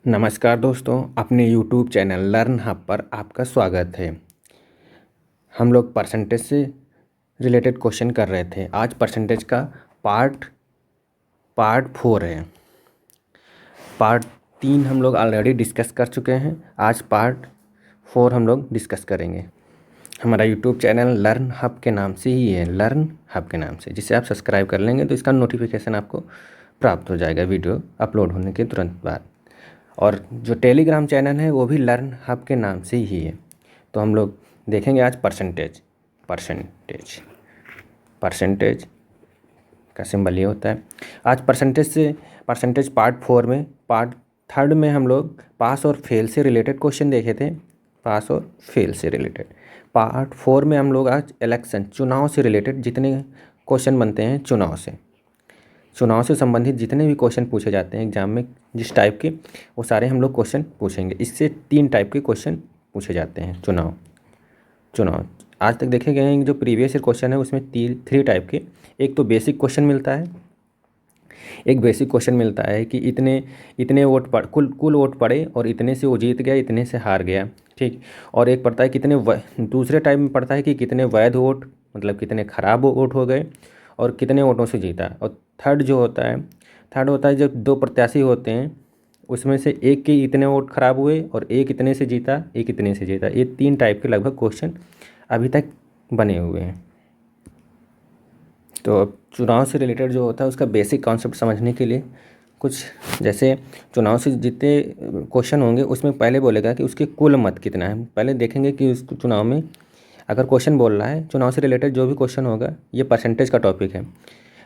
नमस्कार दोस्तों, अपने यूट्यूब चैनल लर्न हब पर आपका स्वागत है। हम लोग परसेंटेज से रिलेटेड क्वेश्चन कर रहे थे। आज परसेंटेज का पार्ट पार्ट 4 है। पार्ट 3 हम लोग ऑलरेडी डिस्कस कर चुके हैं। आज पार्ट 4 हम लोग डिस्कस करेंगे। हमारा यूट्यूब चैनल लर्न हब के नाम से ही है, लर्न हब के नाम से, जिसे आप सब्सक्राइब कर लेंगे तो इसका नोटिफिकेशन आपको प्राप्त हो जाएगा वीडियो अपलोड होने के तुरंत बाद। और जो टेलीग्राम चैनल है वो भी लर्न हब के नाम से ही है। तो हम लोग देखेंगे आज परसेंटेज परसेंटेज परसेंटेज का सिंबल ये होता है। आज परसेंटेज पार्ट 4 में, पार्ट 3 में हम लोग पास और फेल से रिलेटेड क्वेश्चन देखे थे। पास और फेल से रिलेटेड पार्ट 4 में हम लोग आज इलेक्शन, चुनाव से रिलेटेड जितने क्वेश्चन बनते हैं, चुनाव से संबंधित जितने भी क्वेश्चन पूछे जाते हैं एग्जाम में, जिस टाइप के, वो सारे हम लोग क्वेश्चन पूछेंगे। इससे 3 टाइप के क्वेश्चन पूछे जाते हैं चुनाव आज तक देखे गए हैं। जो प्रीवियस ईयर क्वेश्चन है उसमें 3 टाइप के। एक तो बेसिक क्वेश्चन मिलता है, कि इतने इतने वोट पड़ कुल वोट पड़े और इतने से वो जीत गया, इतने से हार गया, ठीक। और एक पड़ता है दूसरे टाइप में पड़ता है कि कितने वैध वोट, मतलब कितने खराब वोट हो गए और कितने वोटों से जीता। और थर्ड होता है जब 2 प्रत्याशी होते हैं, उसमें से एक के इतने वोट खराब हुए और एक इतने से जीता, एक इतने से जीता। ये 3 टाइप के लगभग क्वेश्चन अभी तक बने हुए हैं। तो अब चुनाव से रिलेटेड जो होता है उसका बेसिक कॉन्सेप्ट समझने के लिए कुछ, जैसे चुनाव से जितने क्वेश्चन होंगे उसमें पहले बोलेगा कि उसके कुल मत कितना है। पहले देखेंगे कि उस चुनाव में अगर क्वेश्चन बोल रहा है, चुनाव से रिलेटेड जो भी क्वेश्चन होगा, ये परसेंटेज का टॉपिक है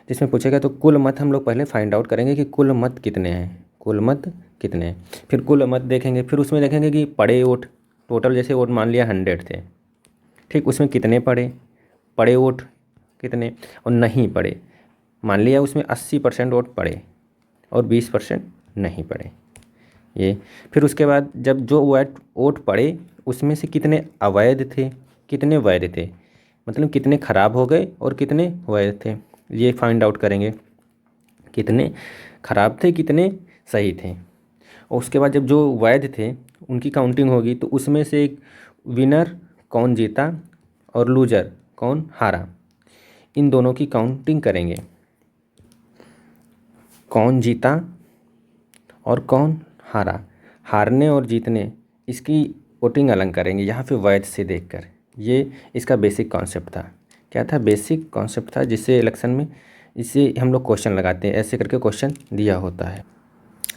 जिसमें पूछेगा, तो कुल मत हम लोग पहले फाइंड आउट करेंगे कि कुल मत कितने हैं, फिर कुल मत देखेंगे, फिर उसमें देखेंगे कि पड़े वोट, टोटल जैसे वोट मान लिया 100 थे, ठीक, उसमें कितने पड़े वोट कितने, और नहीं पड़े, मान लिया उसमें 80% वोट पड़े और 20% नहीं पड़े। ये फिर उसके बाद जब जो वोट पड़े उसमें से कितने अवैध थे, कितने वैध थे, मतलब कितने खराब हो गए और कितने वैध थे, ये फाइंड आउट करेंगे। कितने खराब थे, कितने सही थे। और उसके बाद जब जो वैध थे उनकी काउंटिंग होगी, तो उसमें से एक विनर कौन जीता और लूजर कौन हारा, इन दोनों की काउंटिंग करेंगे। कौन जीता और कौन हारा, हारने और जीतने, इसकी वोटिंग अलग करेंगे यहाँ पे वैध से देखकर। ये इसका बेसिक कॉन्सेप्ट था। क्या था? बेसिक कॉन्सेप्ट था, जिससे इलेक्शन में इसे हम लोग क्वेश्चन लगाते हैं, ऐसे करके क्वेश्चन दिया होता है।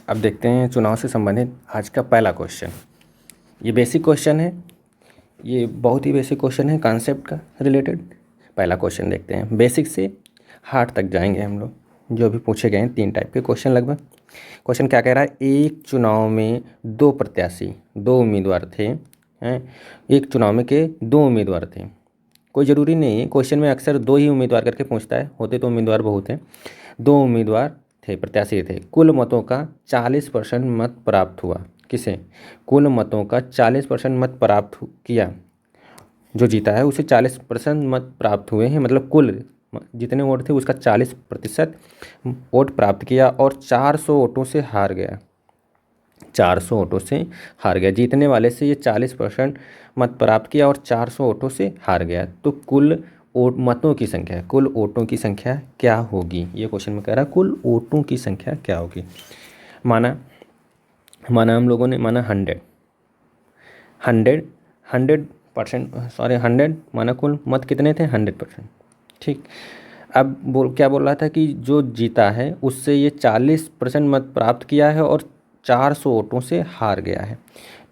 अब देखते हैं चुनाव से संबंधित आज का पहला क्वेश्चन। ये बेसिक क्वेश्चन है, ये बहुत ही बेसिक क्वेश्चन है कॉन्सेप्ट का रिलेटेड। पहला क्वेश्चन देखते हैं, बेसिक से हार्ड तक जाएंगे हम लोग। जो भी पूछे गए हैं 3 टाइप के क्वेश्चन लगभग। क्वेश्चन क्या कह रहा है? एक चुनाव में 2 प्रत्याशी, 2 उम्मीदवार थे, हैं। एक चुनाव में के 2 उम्मीदवार थे। कोई ज़रूरी नहीं है, क्वेश्चन में अक्सर 2 ही उम्मीदवार करके पूछता है, होते तो उम्मीदवार बहुत हैं। 2 उम्मीदवार थे, प्रत्याशी थे। कुल मतों का 40% मत प्राप्त हुआ। किसे? कुल मतों का 40% मत प्राप्त किया, जो जीता है उसे 40% मत प्राप्त हुए हैं, मतलब कुल जितने वोट थे उसका 40% वोट प्राप्त किया और 400 वोटों से हार गया। 400 वोटों से हार गया, जीतने वाले से ये 40% मत प्राप्त किया और 400 वोटों से हार गया। तो कुल मतों की संख्या, कुल वोटों की संख्या क्या होगी? ये क्वेश्चन में कह रहा है कुल वोटों की संख्या क्या होगी। माना हम लोगों ने माना 100 माना कुल मत कितने थे? 100%, ठीक। अब क्या बोल रहा था कि जो जीता है उससे ये 40% मत प्राप्त किया है और 400 वोटों से हार गया है।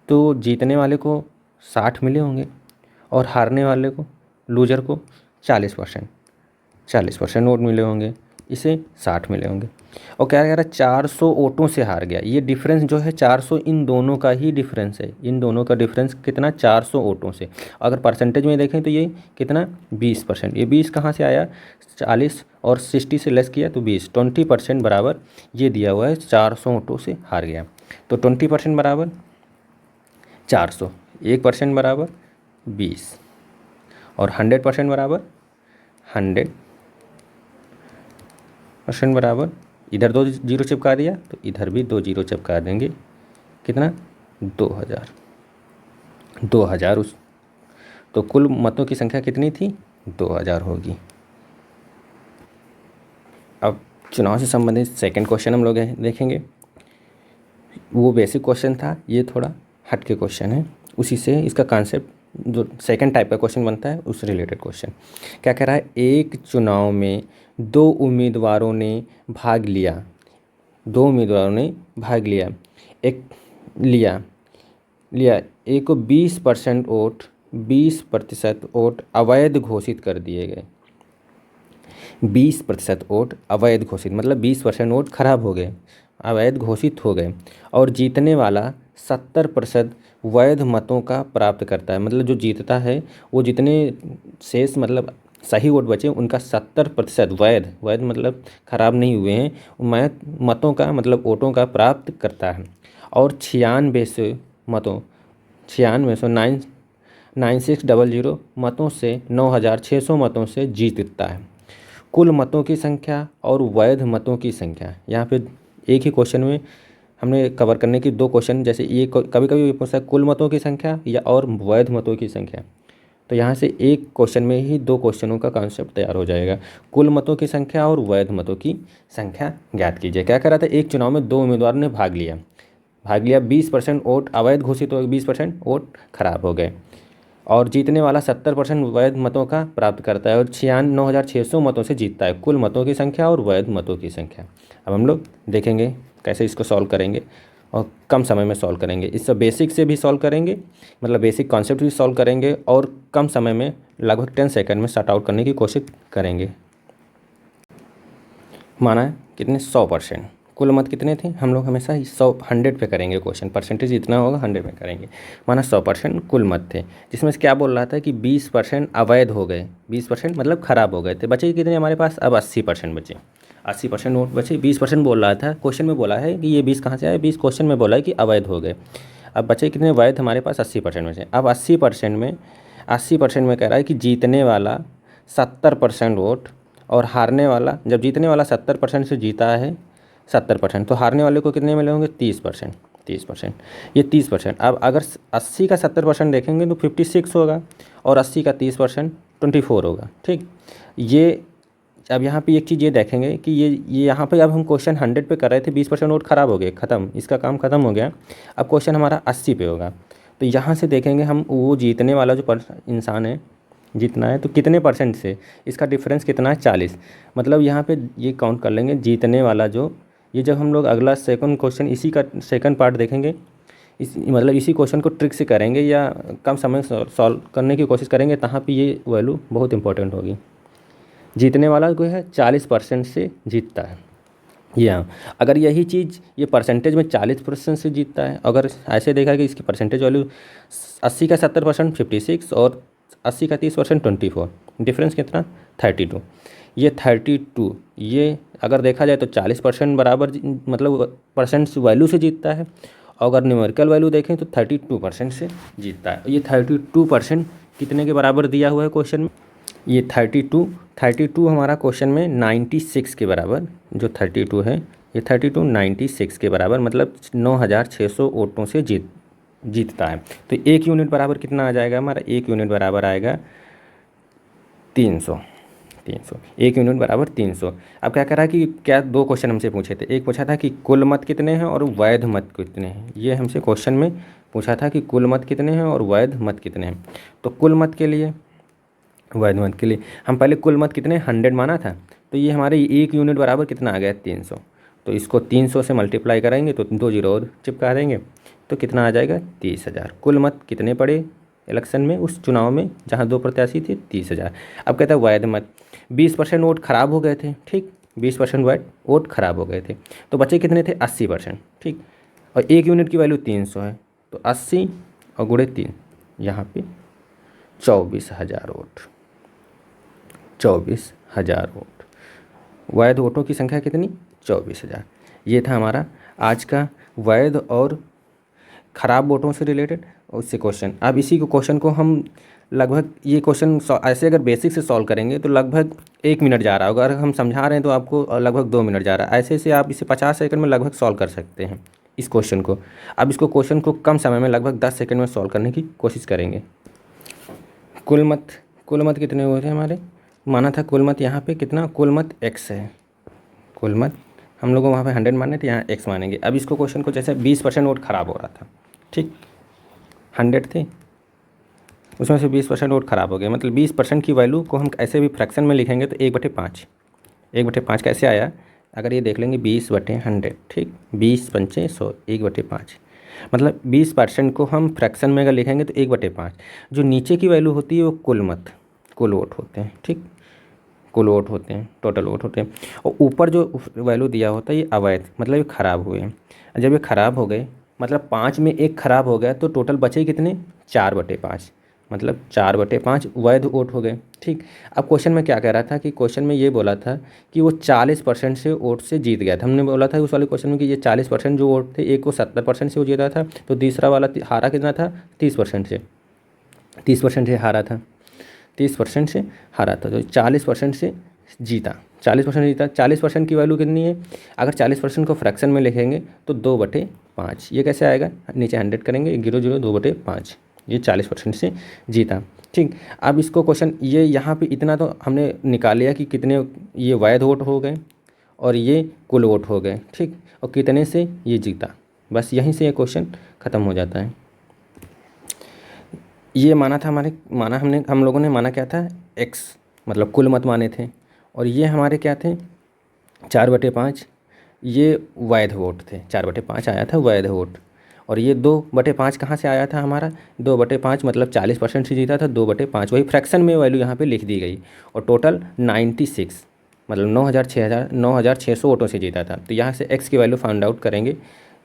तो जीतने वाले को 60 मिले होंगे और हारने वाले को, लूजर को 40% वोट मिले होंगे, इसे 60 मिले होंगे। और क्या कह रहा है? 400 वोटों से हार गया। ये डिफरेंस जो है 400, इन दोनों का ही डिफरेंस है। इन दोनों का डिफरेंस कितना? 400 वोटों से। अगर परसेंटेज में देखें तो ये कितना? 20%। ये 20 कहाँ से आया? 40 और 60 से लेस किया तो 20, 20% बराबर ये दिया हुआ है। 400 वोटों से हार गया, तो 20% बराबर 400, 1% बराबर 20 और 100% बराबर 100% बराबर, इधर 2 जीरो चिपका दिया तो इधर भी 2 जीरो चिपका देंगे। कितना 2000, 2000 उस, तो कुल मतों की संख्या कितनी थी 2000 होगी। अब चुनाव से संबंधित सेकंड क्वेश्चन हम लोग देखेंगे। वो बेसिक क्वेश्चन था, ये थोड़ा हट के क्वेश्चन है, उसी से इसका कॉन्सेप्ट जो सेकंड टाइप का क्वेश्चन बनता है उससे रिलेटेड क्वेश्चन। क्या कह रहा है, एक चुनाव में दो उम्मीदवारों ने भाग लिया, दो उम्मीदवारों ने भाग लिया, एक लिया एक को 20% वोट, 20% वोट अवैध घोषित कर दिए गए। 20% वोट अवैध घोषित मतलब 20% वोट खराब हो गए, अवैध घोषित हो गए। और जीतने वाला 70% वैध मतों का प्राप्त करता है, मतलब जो जीतता है वो जितने शेष मतलब सही वोट बचे उनका 70% वैध मतलब खराब नहीं हुए हैं मतों का मतलब वोटों का प्राप्त करता है। और 9600 मतों से 9600 मतों से जीतता है। कुल मतों की संख्या और वैध मतों की संख्या, यहाँ पे एक ही क्वेश्चन में हमने कवर करने की दो क्वेश्चन, जैसे ये कभी कभी पूछता है कुल मतों की संख्या या और वैध मतों की संख्या, तो यहाँ से एक क्वेश्चन में ही दो क्वेश्चनों का कॉन्सेप्ट तैयार हो जाएगा। कुल मतों की संख्या और वैध मतों की संख्या ज्ञात कीजिए। क्या कर रहा था, एक चुनाव में दो उम्मीदवारों ने भाग लिया, 20% वोट अवैध घोषित हो गए, 20% वोट खराब हो गए, और जीतने वाला 70% वैध मतों का प्राप्त करता है और 9600 मतों से जीतता है। कुल मतों की संख्या और वैध मतों की संख्या। अब हम लोग देखेंगे कैसे इसको सॉल्व करेंगे और कम समय में सॉल्व करेंगे। इससे बेसिक से भी सॉल्व करेंगे, मतलब बेसिक कॉन्सेप्ट भी सॉल्व करेंगे और कम समय में लगभग 10 सेकंड में सॉर्ट आउट करने की कोशिश करेंगे। माना है कितने 100%, कुल मत कितने थे, हम लोग हमेशा 100 पे करेंगे क्वेश्चन, परसेंटेज जितना होगा 100 पे करेंगे। माना 100% कुल मत थे, जिसमें से क्या बोल रहा था कि 20% अवैध हो गए, 20% मतलब ख़राब हो गए थे। बचे कितने हमारे पास, अब 80% बचे, 80% वोट बचे। 20% बोल रहा था, क्वेश्चन में बोला है कि ये 20 कहाँ से आए, 20 क्वेश्चन में बोला है कि अवैध हो गए। अब बचे कितने वैध, हमारे पास 80% बचे। अब 80% में कह रहा है कि जीतने वाला 70% वोट और हारने वाला, जब जीतने वाला 70% से जीता है 70%, तो हारने वाले को कितने मिले होंगे 30%। ये 30%। अब अगर 80 का 70% देखेंगे तो 56 होगा और 80 का 30% 24 होगा। ठीक, ये अब यहाँ पे एक चीज़ ये देखेंगे कि ये यहाँ पे अब हम क्वेश्चन 100 पे कर रहे थे, 20% वोट खराब हो गए, ख़त्म, इसका काम ख़त्म हो गया। अब क्वेश्चन हमारा 80 पे होगा, तो यहाँ से देखेंगे हम वो जीतने वाला जो इंसान है, जीतना है तो कितने परसेंट से, इसका डिफरेंस कितना है 40। मतलब यहाँ पे ये काउंट कर लेंगे जीतने वाला जो, ये जब हम लोग अगला सेकंड क्वेश्चन इसी का सेकंड पार्ट देखेंगे, इसी क्वेश्चन को ट्रिक से करेंगे या कम समय सॉल्व करने की कोशिश करेंगे, तहाँ पे ये वैल्यू बहुत इंपॉर्टेंट होगी। जीतने वाला जो है 40% से जीतता है। या अगर यही चीज़ ये परसेंटेज में 40% से जीतता है, अगर ऐसे देखा कि इसकी परसेंटेज वैल्यू 80 का 70% 56 और 80 का 30% 24, डिफरेंस कितना 32। ये 32 ये अगर देखा जाए तो 40% बराबर मतलब परसेंट वैल्यू से जीतता है, और अगर न्यूमेरिकल वैल्यू देखें तो 32% से जीतता है। ये 32% कितने के बराबर दिया हुआ है क्वेश्चन में, ये 32 हमारा क्वेश्चन में 96 के बराबर, जो 32 है ये 32 96 के बराबर, मतलब 9600 वोटों से जीतता है। तो एक यूनिट बराबर कितना आ जाएगा हमारा, एक यूनिट बराबर आएगा 300। एक यूनिट बराबर 300। अब क्या करा कि क्या दो क्वेश्चन हमसे पूछे थे, एक पूछा था कि कुल मत कितने हैं और वैध मत कितने हैं। ये हमसे क्वेश्चन में पूछा था कि कुल मत कितने हैं और वैध मत कितने हैं। तो कुल मत के लिए, वैध मत के लिए हम पहले कुल मत कितने 100 माना था, तो ये हमारे एक यूनिट बराबर कितना आ गया 300। तो इसको 300 से मल्टीप्लाई करेंगे तो 2 जीरो और चिपका देंगे, तो कितना आ जाएगा 30,000। कुल मत कितने पड़े इलेक्शन में, उस चुनाव में जहाँ दो प्रत्याशी थे 30,000। अब कहता है वैध मत, 20% वोट खराब हो गए थे। ठीक, 20% वोट खराब हो गए थे, तो बचे कितने थे 80%। ठीक, और एक यूनिट की वैल्यू 300 है, तो 80 और गुणे 3, यहाँ पे 24,000 वोट। 24,000 वोट, वैध वोटों की संख्या कितनी 24,000। ये था हमारा आज का वैध और ख़राब वोटों से रिलेटेड उससे क्वेश्चन। अब इसी को क्वेश्चन को हम लगभग, ये क्वेश्चन ऐसे अगर बेसिक से सॉल्व करेंगे तो लगभग 1 मिनट जा रहा होगा, अगर हम समझा रहे हैं तो आपको लगभग 2 मिनट जा रहा है। ऐसे आप इसे 50 सेकंड में लगभग सॉल्व कर सकते हैं, इस क्वेश्चन को। अब इसको क्वेश्चन को कम समय में लगभग 10 सेकंड में सॉल्व करने की कोशिश करेंगे। कुल मत कितने हुए थे हमारे, माना था कुल मत यहाँ पे कितना, कुल मत x है। कुल मत हम लोगों वहाँ पे 100 माने थे, यहाँ x मानेंगे। अब इसको क्वेश्चन को जैसे 20% वोट ख़राब हो रहा था, ठीक, 100 थे, उसमें से 20% वोट ख़राब हो गए। मतलब 20% की वैल्यू को हम ऐसे भी फ्रैक्शन में लिखेंगे तो 1/5। 1/5 कैसे आया, अगर ये देख लेंगे 20/100, ठीक, 20 पंचे 100, 1/5। मतलब 20% को हम फ्रैक्शन में अगर लिखेंगे तो 1/5। जो नीचे की वैल्यू होती है वो कुल वोट होते हैं, ठीक, कुल वोट होते हैं, टोटल वोट होते हैं। और ऊपर जो वैल्यू दिया होता है ये अवैध, मतलब ये ख़राब हुए हैं। जब ये ख़राब हो गए, मतलब 5 में एक ख़राब हो गया तो टोटल बचे कितने, 4/5, मतलब 4/5 वैध वोट हो गए, ठीक। अब क्वेश्चन में क्या कह रहा था कि क्वेश्चन में ये बोला था कि वो 40% से वोट से जीत गया था। हमने बोला था उस वाले क्वेश्चन में कि ये 40% जो वोट थे, एक को 70% से वो जीता था, तो दूसरा वाला हारा कितना था, 30% से, 30% से हारा था, 30% से हारा था, तो 40% से जीता, 40% जीता। 40% की वैल्यू कितनी है, अगर 40% को फ्रैक्शन में लिखेंगे तो 2/5। ये कैसे आएगा, नीचे 100 करेंगे, 0 2/5, ये 40% से जीता, ठीक। अब इसको क्वेश्चन ये यहाँ पे इतना तो हमने निकाल लिया कि कितने ये वैध वोट हो गए और ये कुल वोट हो गए, ठीक, और कितने से ये जीता। बस यहीं से ये क्वेश्चन ख़त्म हो जाता है। ये माना था हम लोगों ने माना क्या था, x, मतलब कुल मत माने थे, और ये हमारे क्या थे, 4/5, ये वैध वोट थे, 4/5 आया था वैध वोट। और ये 2/5 कहाँ से आया था हमारा, 2/5 मतलब 40% से जीता था, 2/5 वही फ्रैक्शन में वैल्यू यहाँ पे लिख दी गई। और टोटल 96, मतलब 9,600 वोटों से जीता था। तो यहाँ से x की वैल्यू फाइंड आउट करेंगे,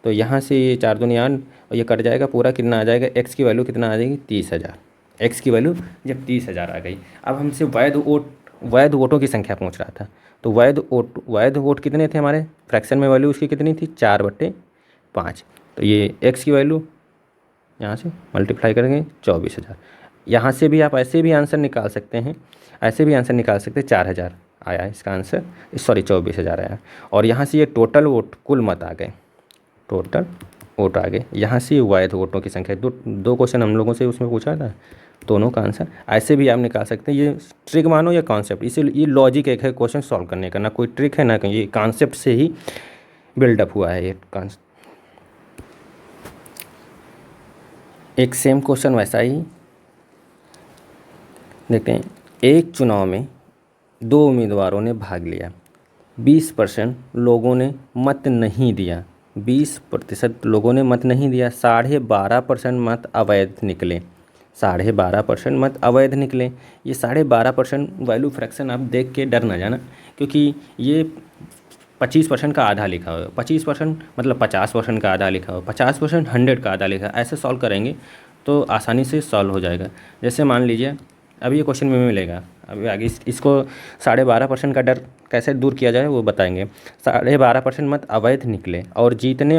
तो यहाँ से ये 4 दूनी 8 और ये कट जाएगा, पूरा कितना आ जाएगा, x की वैल्यू कितना आ जाएगी, 30,000। x की वैल्यू जब 30,000 आ गई, अब हमसे वैध वोटों की संख्या पूछ रहा था। तो वैध वोट कितने थे हमारे, फ्रैक्शन में वैल्यू उसकी कितनी थी, 4/5। तो ये x की वैल्यू यहाँ से मल्टीप्लाई करेंगे 24,000। यहाँ से भी आप ऐसे भी आंसर निकाल सकते हैं, ऐसे भी आंसर निकाल सकते हैं, 4,000 आया इसका आंसर, सॉरी 24,000 आया। और यहाँ से ये टोटल वोट कुल मत आ गए, टोटल वोट आ गए। यहाँ से वैध वोटों की संख्या, दो क्वेश्चन हम लोगों से उसमें पूछा था, दोनों का आंसर ऐसे भी आप निकाल सकते हैं। ये ट्रिक मानो या कॉन्सेप्ट, इसे ये लॉजिक एक है क्वेश्चन सॉल्व करने का, ना कोई ट्रिक है ना कहीं, ये कॉन्सेप्ट से ही बिल्डअप हुआ है ये कॉन्सेप्ट। एक सेम क्वेश्चन वैसा ही देखते हैं। एक चुनाव में 2 उम्मीदवारों ने भाग लिया, 20% लोगों ने मत नहीं दिया, 20% लोगों ने मत नहीं दिया, 12.5% मत अवैध निकले, 12.5% मत अवैध निकले। ये 12.5% वैल्यू फ्रैक्शन आप देख के डर ना जाना, क्योंकि ये 25% का आधा लिखा हुआ है, 25% मतलब 50% का आधा लिखा हुआ है, 50% 100 का आधा लिखा है। ऐसे सॉल्व करेंगे तो आसानी से सॉल्व हो जाएगा। जैसे मान लीजिए अभी ये क्वेश्चन में मिलेगा, अभी आगे इसको 12.5% का डर कैसे दूर किया जाए वो बताएंगे। 12.5% मत अवैध निकले और जीतने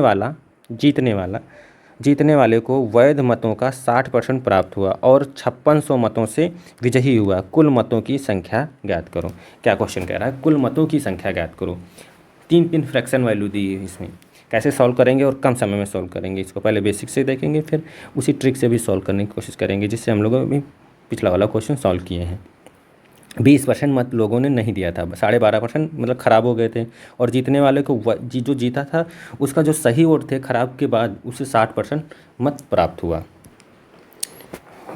वाले को वैध मतों का 60% प्राप्त हुआ और 5600 मतों से विजयी हुआ। कुल मतों की संख्या ज्ञात करो। क्या क्वेश्चन कह रहा है, कुल मतों की संख्या ज्ञात करो। 3 फ्रैक्शन वैल्यू दी है इसमें, कैसे सॉल्व करेंगे और कम समय में सॉल्व करेंगे, इसको पहले बेसिक से देखेंगे, फिर उसी ट्रिक से भी सॉल्व करने की कोशिश करेंगे जिससे हम लोग अभी पिछला वाला क्वेश्चन सॉल्व किए हैं। 20% मत लोगों ने नहीं दिया था, 12.5% मतलब ख़राब हो गए थे, और जीतने वाले को जो जीता था उसका जो सही वोट थे ख़राब के बाद उसे 60% मत प्राप्त हुआ।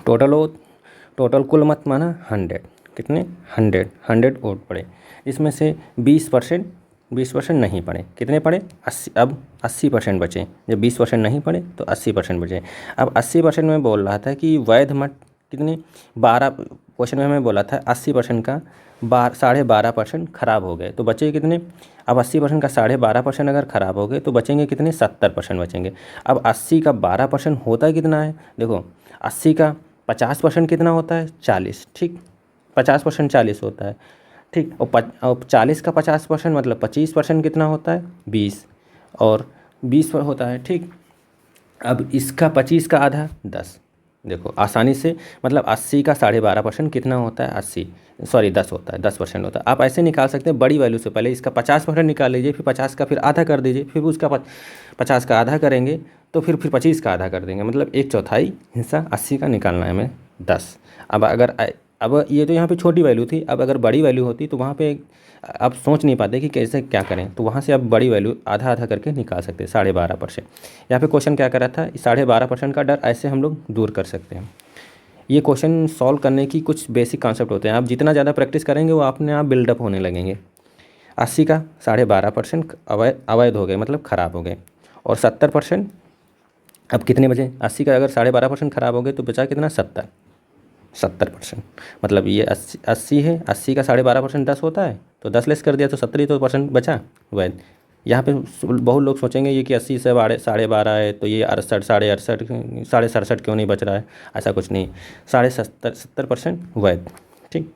टोटल कुल मत माना 100, कितने 100 वोट पड़े, इसमें से 20% नहीं पड़े, कितने पड़े 80, अब 80% बचे। जब 20% नहीं पड़े तो 80% बचे। अब 80% में बोल रहा था कि वैध मत कितने 12, क्वेश्चन में हमें बोला था 80% का 12.5% ख़राब हो गए तो बचे कितने। अब 80% का 12.5% अगर ख़राब हो गए तो बचेंगे कितने, 70% बचेंगे। अब 80 का 12% होता कितना है, देखो 80 का 50% कितना होता है, 40, ठीक, 50% 40 होता है, ठीक। और 40 का 50% मतलब 25% कितना होता है, 20, और 20 पर होता है, ठीक। अब इसका 25 का आधा 10, देखो आसानी से, मतलब 80 का 12.5% कितना होता है, 10 होता है, 10% होता है। आप ऐसे निकाल सकते हैं बड़ी वैल्यू से, पहले इसका 50% निकाल लीजिए, फिर 50 का फिर आधा कर दीजिए, फिर उसका 50 का आधा करेंगे तो फिर 25 का आधा कर देंगे, मतलब 1/4 हिस्सा 80 का निकालना है हमें 10। अब ये तो यहाँ पे छोटी वैल्यू थी, अब अगर बड़ी वैल्यू होती तो वहाँ पे आप सोच नहीं पाते कि कैसे क्या करें, तो वहाँ से आप बड़ी वैल्यू आधा आधा करके निकाल सकते हैं 12.5%। यहाँ पे क्वेश्चन क्या कर रहा था, 12.5% का डर ऐसे हम लोग दूर कर सकते हैं। ये क्वेश्चन सॉल्व करने की कुछ बेसिक कॉन्सेप्ट होते हैं, आप जितना ज़्यादा प्रैक्टिस करेंगे वो अपने आप बिल्डअप होने लगेंगे। 80 का 12.5% अवैध हो गए, मतलब ख़राब हो गए, और 70% अब कितने बचे, 80 का अगर 12.5% ख़राब हो गए तो बचा कितना, 70%। मतलब ये 80 है, 80 का 12.5% 10 होता है, तो 10 लेस कर दिया तो 70 ही तो परसेंट बचा वैध। यहाँ पे बहुत लोग सोचेंगे ये कि 80 से 12.5 है तो ये 68, 67 क्यों नहीं बच रहा है, ऐसा कुछ नहीं, 70% वैध। ठीक,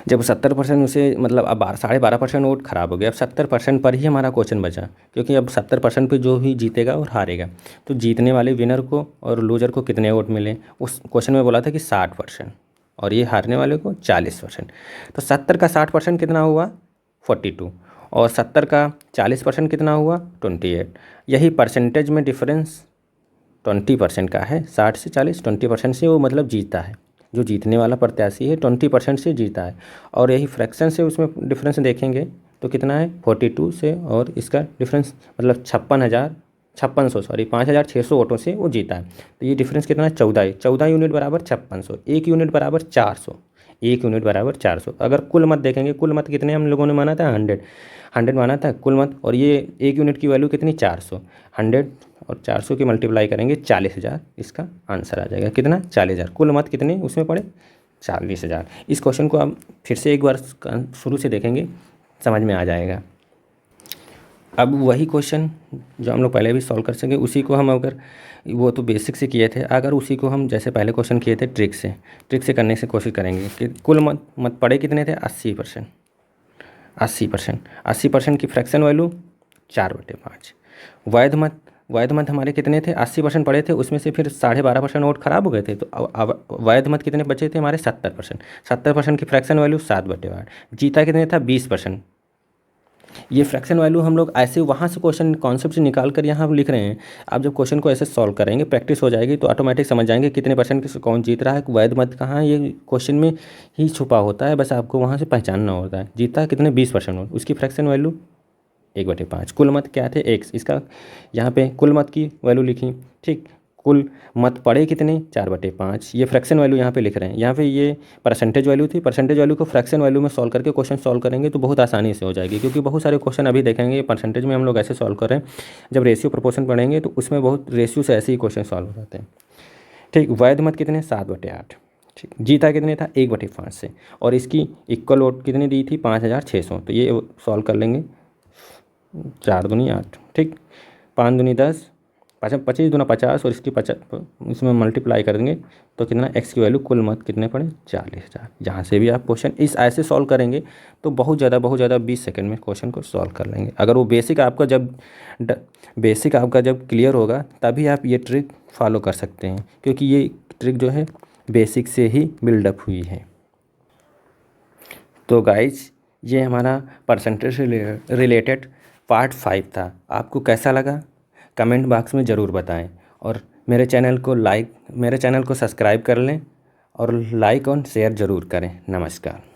जब 70% उसे, मतलब अब 12.5% वोट खराब हो गया, अब 70% पर ही हमारा क्वेश्चन बचा, क्योंकि अब 70% पे जो भी जीतेगा और हारेगा, तो जीतने वाले विनर को और लूजर को कितने वोट मिले, उस क्वेश्चन में बोला था कि 60%, और ये हारने वाले को 40%। तो 70 का 60% कितना हुआ, 42, और 70 का 40% कितना हुआ, 28। यही परसेंटेज में डिफरेंस 20% का है, 60 से 40, 20% से वो मतलब जीता है, जो जीतने वाला प्रत्याशी है 20% से जीता है। और यही फ्रैक्शन से उसमें डिफरेंस देखेंगे तो कितना है, 42 से, और इसका डिफरेंस मतलब 5,600 वोटों से वो जीता है। तो ये डिफरेंस कितना है, 14 यूनिट बराबर 5600, 1 यूनिट बराबर 400, 1 यूनिट बराबर 400। अगर कुल मत देखेंगे, कुल मत कितने हम लोगों ने माना था, 100 माना था कुल मत, और ये 1 यूनिट की वैल्यू कितनी, 400, 100 और 400 की मल्टीप्लाई करेंगे 40,000, इसका आंसर आ जाएगा कितना, 40,000। कुल मत कितने उसमें पड़े, 40,000। इस क्वेश्चन को आप फिर से एक बार शुरू से देखेंगे, समझ में आ जाएगा। अब वही क्वेश्चन जो हम लोग पहले भी सॉल्व कर सके, उसी को हम, अगर वो तो बेसिक से किए थे, अगर उसी को हम जैसे पहले क्वेश्चन किए थे ट्रिक से करने से कोशिश करेंगे कि कुल मत पड़े कितने थे, 80%। 80% की फ्रैक्शन वैल्यू 4/5। वैध मत हमारे कितने थे, 80% पड़े थे, उसमें से फिर 12.5% वोट खराब हो गए थे, तो अब वैध मत कितने बचे थे हमारे, 70%। 70% की फ्रैक्शन वैल्यू 7/8। जीता कितने था, 20%। ये फ्रैक्शन वैल्यू हम लोग ऐसे वहाँ से क्वेश्चन कॉन्सेप्ट से निकाल कर यहाँ लिख रहे हैं। आप जब क्वेश्चन को ऐसे सॉल्व करेंगे, प्रैक्टिस हो जाएगी, तो ऑटोमेटिक समझ जाएंगे कितने परसेंट से कौन जीत रहा है, वैध मत कहाँ है, ये क्वेश्चन में ही छुपा होता है, बस आपको वहाँ से पहचानना होता है। जीता है कितने, 20%, उसकी फ्रैक्शन वैल्यू 1/5। कुल मत क्या थे, एक्स, इसका यहाँ पे कुल मत की वैल्यू लिखी। ठीक, कुल मत पड़े कितने, 4/5। ये फ्रैक्शन वैल्यू यहाँ पे लिख रहे हैं, यहाँ पे ये परसेंटेज वैल्यू थी, परसेंटेज वैल्यू को फ्रैक्शन वैल्यू में सॉल्व करके क्वेश्चन सॉल्व करेंगे तो बहुत आसानी से हो जाएगी, क्योंकि बहुत सारे क्वेश्चन अभी देखेंगे परसेंटेज में हम लोग ऐसे सॉल्व कर रहे हैं। जब रेशियो प्रोपोर्शन पढ़ेंगे तो उसमें बहुत रेशियो से ऐसे ही क्वेश्चन सॉल्व हो जाते हैं। ठीक, वैध मत कितने, 7/8। ठीक, जीता कितने था, 1/5 से, और इसकी इक्वल वोट कितनी दी थी, 5,600। तो ये सॉल्व कर लेंगे, 4 दूनी 8, ठीक, 5 दूनी 10, 25 दूना 50, और इसकी 50 इसमें मल्टीप्लाई कर देंगे तो कितना, एक्स की वैल्यू कुल मत कितने पड़े, 40,000। जहाँ से भी आप क्वेश्चन इस ऐसे सॉल्व करेंगे तो बहुत ज़्यादा 20 सेकंड में क्वेश्चन को सॉल्व कर लेंगे। अगर वो बेसिक आपका जब क्लियर होगा तभी आप ये ट्रिक फॉलो कर सकते हैं, क्योंकि ये ट्रिक जो है बेसिक से ही बिल्डअप हुई है। तो गाइज, ये हमारा परसेंटेज से रिलेटेड पार्ट 5 था। आपको कैसा लगा कमेंट बॉक्स में ज़रूर बताएं, और मेरे चैनल को सब्सक्राइब कर लें, और लाइक और शेयर ज़रूर करें। नमस्कार।